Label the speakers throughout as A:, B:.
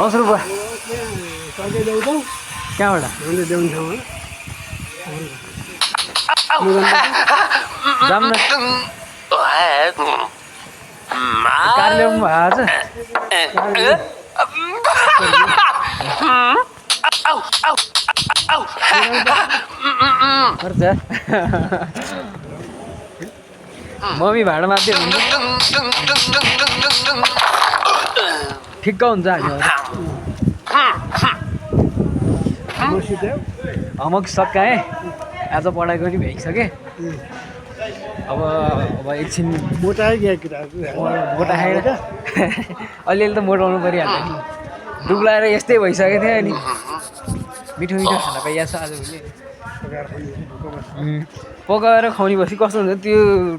A: हजुर बुवा कहाँबाट जाम न कार ल्याउनु भयो आज मम्मी भाडा मात्रै हुन्छ ठिक्क हुन्छ होमवर्क सकाएँ आज पढाएको पनि भइसकेँ अब एकछिन
B: मोटा
A: खाएर अलिअलि त मोटाउनु परिहाल्छ नि दुब्लाएर यस्तै भइसकेको थियो अनि मिठो मिठो खाना पाइएको छ आजभोलि पकाएर खुवाउने पछि कस्तो हुन्छ त्यो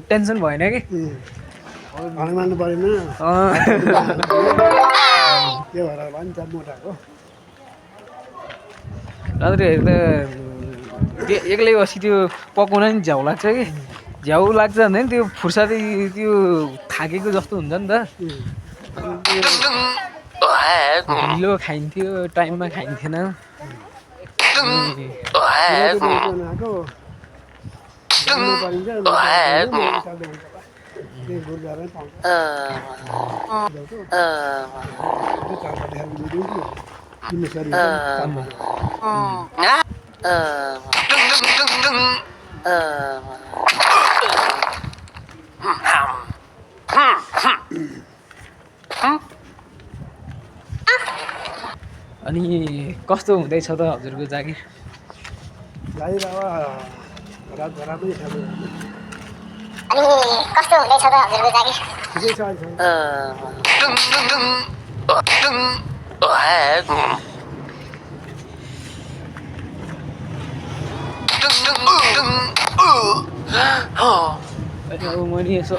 A: टेन्सन भएन कि
B: मान्नु परेन त्यो भएर भन्छ मोटाको
A: रात्रिहरू त त्यो एक्लै बसी त्यो पकाउन नि झ्याउ लाग्छ कि झ्याउ लाग्छ भने त्यो फुर्सदै त्यो थाकेको जस्तो हुन्छ नि त ढिलो खाइन्थ्यो टाइममा खाइन्थेन अनि कस्तो हुँदैछ त हजुरको जागिर अब मैले यसो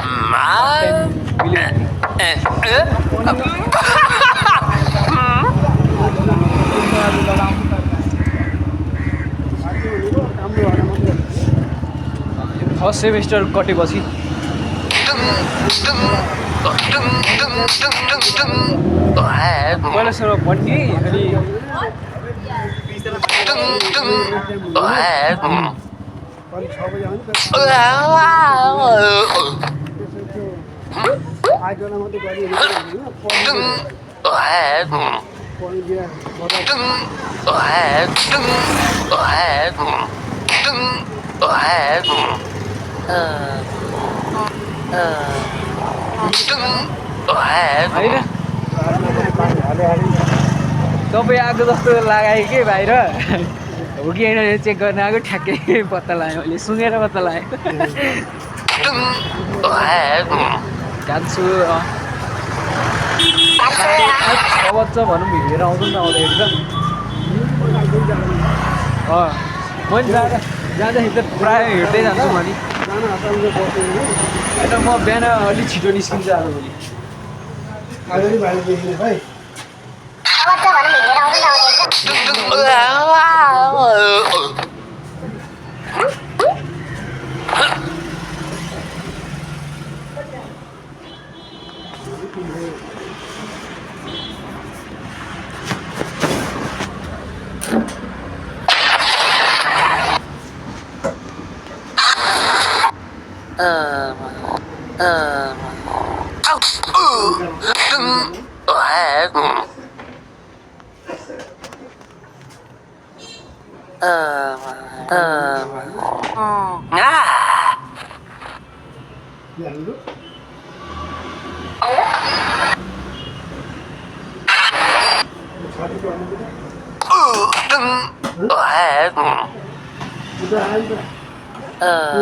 A: फर्स्ट सेमेस्टर कटेपछि पहिलासम्म पढ्ने अनि तपाईँ आएको जस्तो लगाएँ कि बाहिर हो कि होइन चेक गर्न आएको ठ्याक्कै पत्ता लगाएँ मैले सुँगेर पत्ता लगाएँ जान्छु 6 बज्छ भनौँ हिँडेर आउँछु नि आउँदाखेरि त मैले जाँदाखेरि त प्रायः हिँड्दै जान्छु म नि होइन म बिहान अलिक छिटो निस्किन्छु आजभोलि
C: Nah.